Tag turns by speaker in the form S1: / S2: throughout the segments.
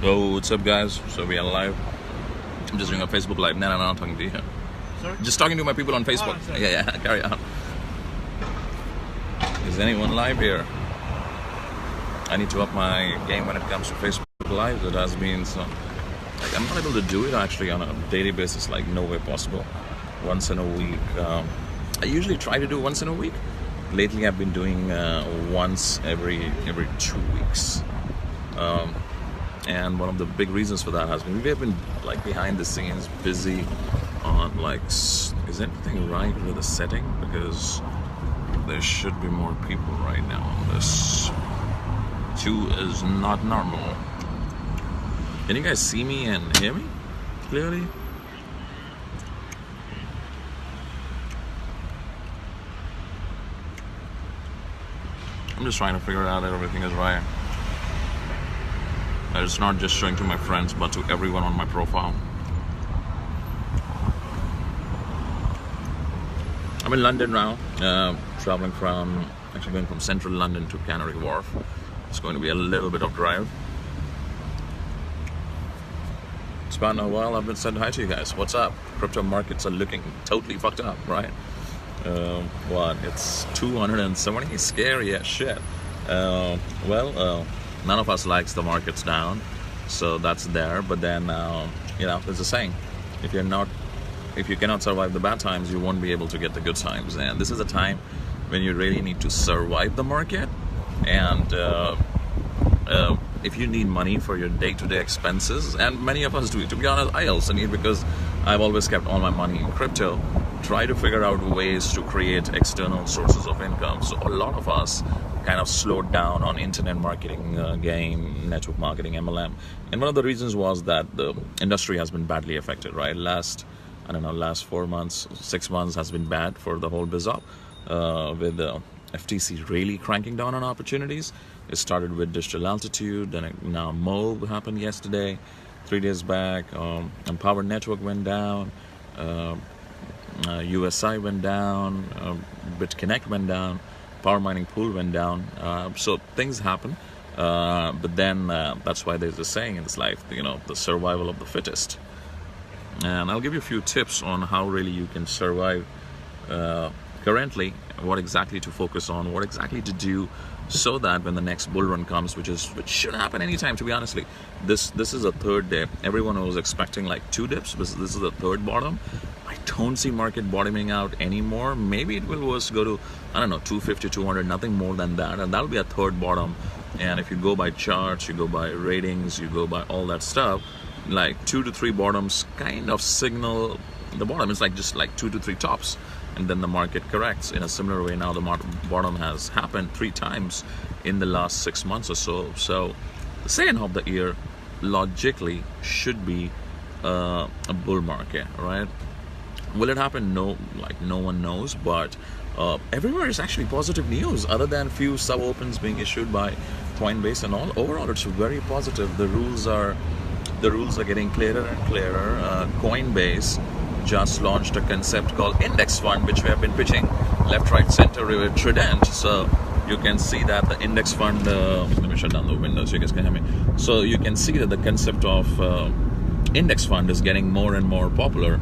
S1: Yo, what's up, guys? So we are live. I'm just doing a Facebook live. No, I'm talking to you.
S2: Sorry?
S1: Just talking to my people on Facebook.
S2: Oh, sorry.
S1: Yeah, carry on. Is anyone live here? I need to up my game when it comes to Facebook Live. It has been so. Like, I'm not able to do it actually on a daily basis. Like, no way possible. Once in a week. I usually try to do once in a week. Lately, I've been doing once every 2 weeks. And one of the big reasons for that has been we have been like behind the scenes busy on like, is anything right with the setting? Because there should be more people right now on this. 2 is not normal. Can you guys see me and hear me clearly? I'm just trying to figure out that everything is right. That it's not just showing to my friends, but to everyone on my profile. I'm in London now, traveling going from central London to Canary Wharf. It's going to be a little bit of drive. It's been a while. I've been saying hi to you guys. What's up? Crypto markets are looking totally fucked up, right? It's 270? Scary as shit. None of us likes the markets down, so that's there. But then, there's a saying: if you cannot survive the bad times, you won't be able to get the good times. And this is a time when you really need to survive the market. And if you need money for your day-to-day expenses, and many of us do it. To be honest, I also need, because I've always kept all my money in crypto. Try to figure out ways to create external sources of income. So a lot of us kind of slowed down on internet marketing game, network marketing, MLM. And one of the reasons was that the industry has been badly affected, right? Last 4 months, 6 months has been bad for the whole BizOp, with the FTC really cranking down on opportunities. It started with Digital Altitude, then now MOB happened yesterday, 3 days back. Empowered Network went down, USI went down, BitConnect went down, Power Mining Pool went down. So things happen, but then that's why there's a saying in this life, the survival of the fittest. And I'll give you a few tips on how really you can survive currently, what exactly to focus on, what exactly to do, so that when the next bull run comes, which should happen anytime, to be honestly. This is a third dip. Everyone was expecting like 2 dips, but this is the third bottom. I don't see market bottoming out anymore. Maybe it will worse go to, 250, 200, nothing more than that, and that'll be a third bottom. And if you go by charts, you go by ratings, you go by all that stuff, like 2 to 3 bottoms kind of signal the bottom. It's like just like 2 to 3 tops, and then the market corrects in a similar way. Now the bottom has happened 3 times in the last 6 months or so. So the second half of the year logically should be a bull market, right? Will it happen? No one knows, but everywhere is actually positive news, other than few sub-opens being issued by Coinbase and all. Overall, it's very positive. The rules are getting clearer and clearer. Coinbase just launched a concept called index fund, which we have been pitching left, right, center with Trident. So you can see that the index fund, let me shut down the window so you guys can hear me. So you can see that the concept of index fund is getting more and more popular.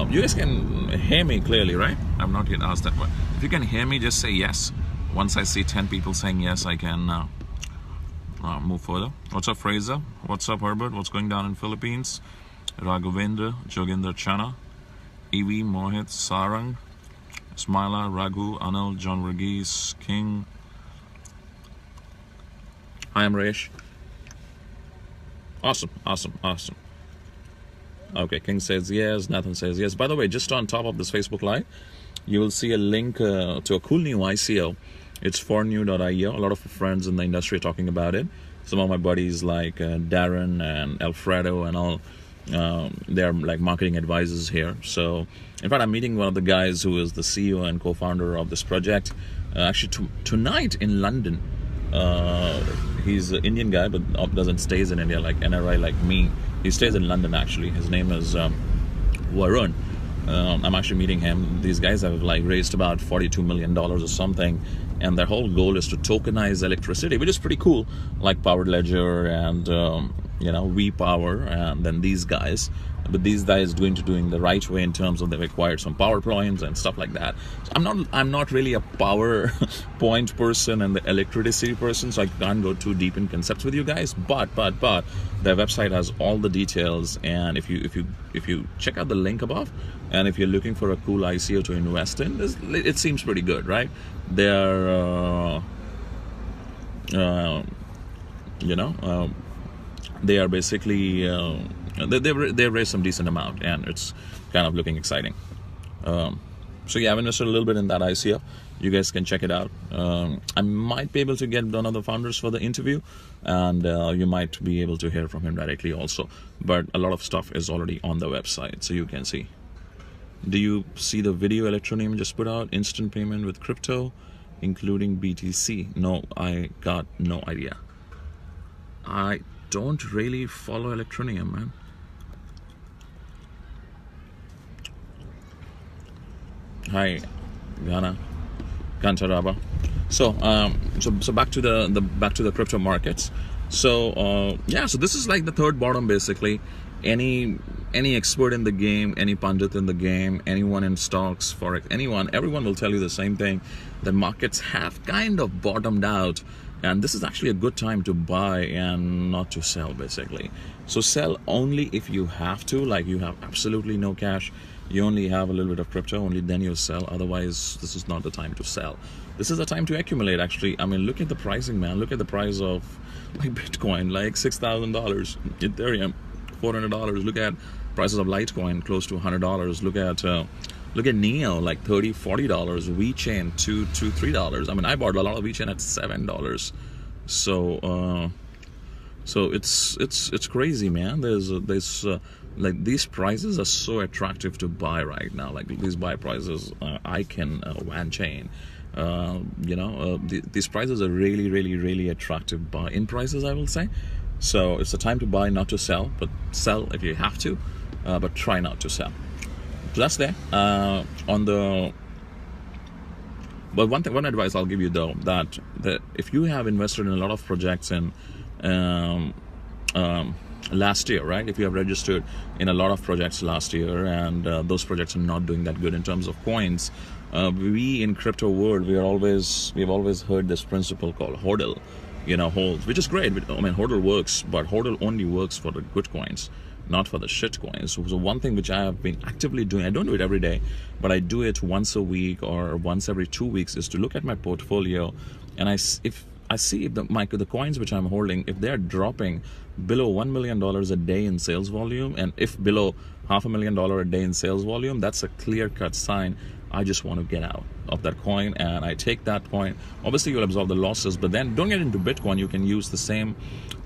S1: You guys can hear me clearly, right? I'm not yet asked that one. If you can hear me, just say yes. Once I see 10 people saying yes, I can move further. What's up, Fraser? What's up, Herbert? What's going down in Philippines? Raghavendra, Joginder Chana, Evie, Mohit, Sarang, Smila, Raghu, Anil, John Verghese, King. Hi, I'm Resh. Awesome. Okay, King says yes, Nathan says yes. By the way, just on top of this Facebook Live, you will see a link to a cool new ICO. It's fornew.io. A lot of friends in the industry are talking about it. Some of my buddies like Darren and Alfredo and all, they're like marketing advisors here. So, in fact, I'm meeting one of the guys who is the CEO and co-founder of this project actually tonight in London. He's an Indian guy, but doesn't stays in India like NRI like me. He stays in London actually. His name is Varun. I'm actually meeting him. These guys have like raised about $42 million or something, and their whole goal is to tokenize electricity, which is pretty cool, like Powered Ledger and We Power, and then these guys. But these guys doing the right way in terms of they've acquired some power points and stuff like that. So I'm not really a power point person and the electricity person, so I can't go too deep in concepts with you guys. But their website has all the details, and if you check out the link above, and if you're looking for a cool ICO to invest in, it seems pretty good, right? They're they are basically they've raised some decent amount, and it's kind of looking exciting. So yeah, I've invested a little bit in that ICO. You guys can check it out. I might be able to get one of the founders for the interview, and you might be able to hear from him directly also. But a lot of stuff is already on the website, so you can see. Do you see the video Electronium just put out? Instant payment with crypto, including BTC. No, I got no idea. I don't really follow Electronium, man. Hi, Ghana, Kantaraba. So back to the crypto markets. So so this is like the third bottom basically. Any expert in the game, any pundit in the game, anyone in stocks, forex, everyone will tell you the same thing. The markets have kind of bottomed out, and this is actually a good time to buy and not to sell basically. So sell only if you have to, like you have absolutely no cash, you only have a little bit of crypto, only then you sell. Otherwise, this is not the time to sell. This is the time to accumulate actually. I mean, look at the pricing, man. Look at the price of like Bitcoin, like $6,000, Ethereum $400. Look at prices of Litecoin close to $100. Look at Neo, like $30, $40. WeChain $2, $3. I mean, I bought a lot of WeChain at $7. So it's crazy, man. There's like these prices are so attractive to buy right now. Like these buy prices, I can WAN chain. These prices are really attractive buy-in prices, I will say. So it's the time to buy, not to sell, but sell if you have to, but try not to sell. So that's there. But one advice I'll give you though, that if you have invested in a lot of projects in last year, right? If you have registered in a lot of projects last year, and those projects are not doing that good in terms of coins, we in crypto world, we've always heard this principle called HODL. Hold, which is great. I mean, HODL works, but HODL only works for the good coins, not for the shit coins. So one thing which I have been actively doing, I don't do it every day, but I do it once a week or once every 2 weeks, is to look at my portfolio, and if I see if the coins which I'm holding, if they're dropping below $1 million a day in sales volume, and if below $500,000 a day in sales volume, that's a clear-cut sign I just want to get out of that coin, and I take that coin. Obviously, you'll absorb the losses, but then don't get into Bitcoin. You can use the same,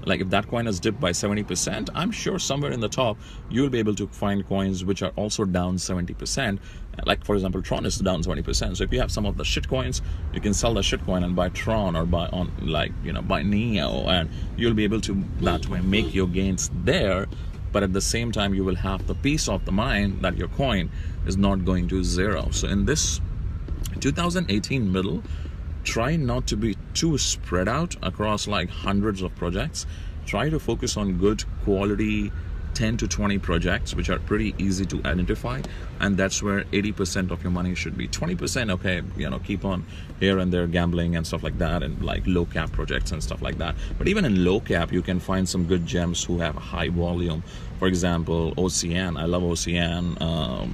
S1: like if that coin has dipped by 70%, I'm sure somewhere in the top, you'll be able to find coins which are also down 70%. Like, for example, Tron is down 20%. So if you have some of the shit coins, you can sell the shit coin and buy Tron, or buy Neo, and you'll be able to that way make your gains there. But at the same time, you will have the peace of the mind that your coin is not going to zero. So in this 2018 middle, try not to be too spread out across like hundreds of projects. Try to focus on good quality 10 to 20 projects which are pretty easy to identify, and that's where 80% of your money should be. 20%, okay, keep on here and there gambling and stuff like that, and like low cap projects and stuff like that. But even in low cap, you can find some good gems who have high volume. For example, OCN, I love OCN,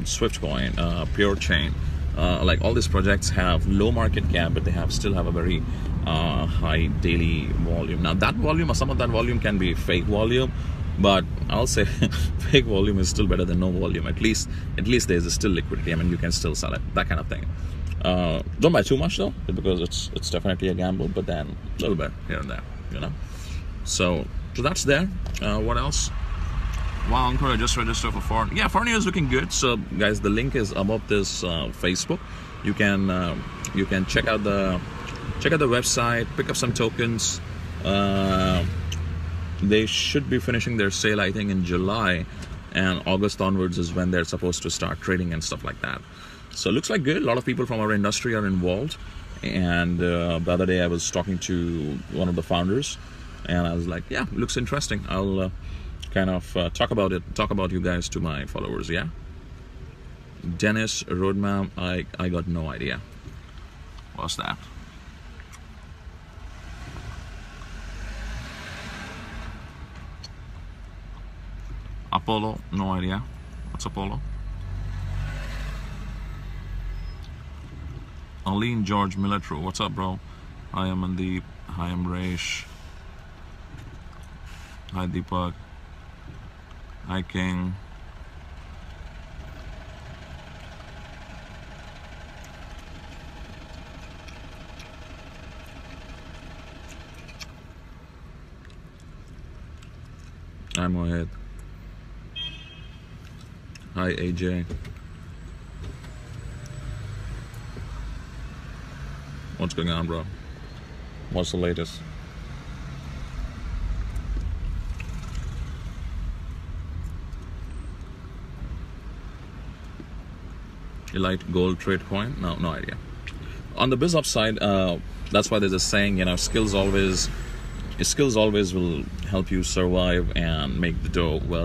S1: Swiftcoin, Pure Chain, like all these projects have low market cap, but they still have a very high daily volume. Now that volume, or some of that volume, can be fake volume, but I'll say fake volume is still better than no volume. At least there's still liquidity. I mean, you can still sell it, that kind of thing. Don't buy too much though, because it's definitely a gamble, but then a little bit here and there, So that's there. What else? Wow, Uncle, I just registered for foreign. Yeah, foreign is looking good. So guys, the link is above this Facebook. You can check out the website, pick up some tokens. They should be finishing their sale, I think, in July, and August onwards is when they're supposed to start trading and stuff like that. So it looks like good. A lot of people from our industry are involved. And the other day I was talking to one of the founders, and I was like, yeah, looks interesting. I'll kind of talk about you guys to my followers. Yeah. Dennis roadmap. I got no idea. What's that? Apollo, no idea. What's Apollo? Aline George Militro, what's up, bro? Hi, Amandeep. Hi, Amresh. Hi, Deepak. Hi, King. Hi, Mohit. Hi, AJ. What's going on, bro? What's the latest? Elite gold trade coin? No idea. On the biz up side, that's why there's a saying, skills always will help you survive and make the dough. Well,